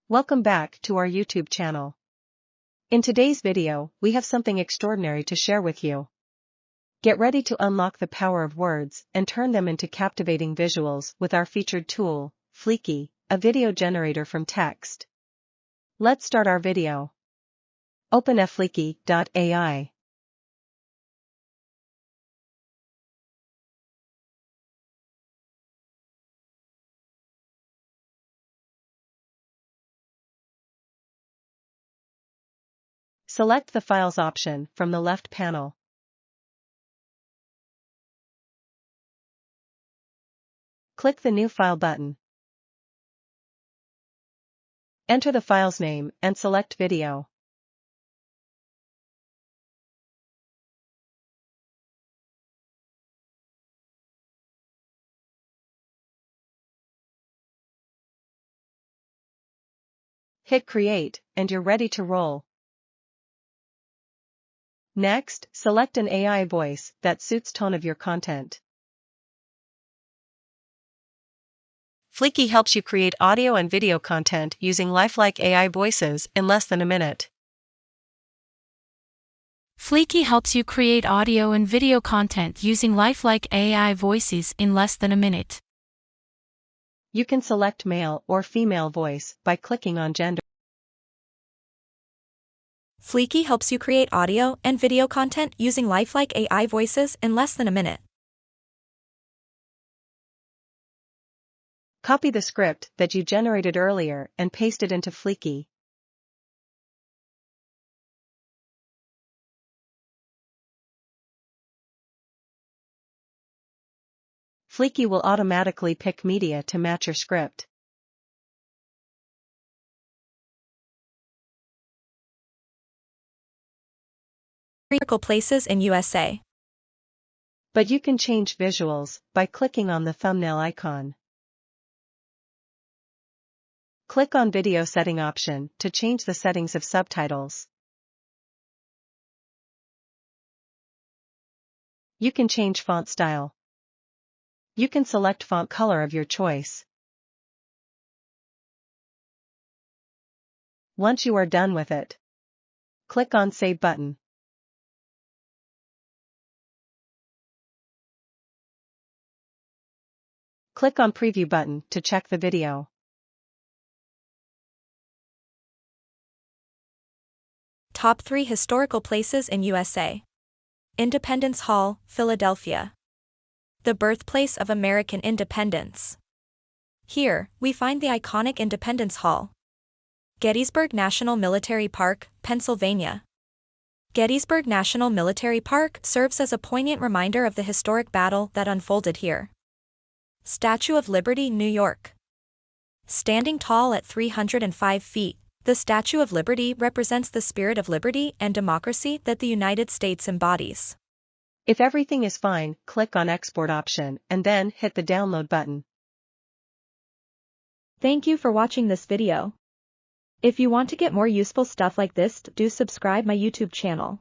Welcome back to our YouTube channel. In today's video, we have something extraordinary to share with you. Get ready to unlock the power of words and turn them into captivating visuals with our featured tool, Fliki, a video generator from text. Let's start our video. Open fliki.ai. Select the Files option from the left panel. Click the New File button. Enter the file's name and select Video. Hit Create, and you're ready to roll. Next, select an AI voice that suits tone of your content. Fliki helps you create audio and video content using lifelike AI voices in less than a minute. Fliki helps you create audio and video content using lifelike AI voices in less than a minute. You can select male or female voice by clicking on gender. Fliki helps you create audio and video content using lifelike AI voices in less than a minute. Copy the script that you generated earlier and paste it into Fliki. Fliki will automatically pick media to match your script. Historical places in USA. But you can change visuals by clicking on the thumbnail icon. Click on Video Setting option to change the settings of subtitles. You can change font style. You can select font color of your choice. Once you are done with it, click on Save button. Click on Preview button to check the video. Top 3 historical places in USA. Independence Hall, Philadelphia. The birthplace of American independence. Here, we find the iconic Independence Hall. Gettysburg National Military Park, Pennsylvania. Gettysburg National Military Park serves as a poignant reminder of the historic battle that unfolded here. Statue of Liberty, New York. Standing tall at 305 feet, the Statue of Liberty represents the spirit of liberty and democracy that the United States embodies. If everything is fine, click on Export option and then hit the Download button. Thank you for watching this video. If you want to get more useful stuff like this, do subscribe my YouTube channel.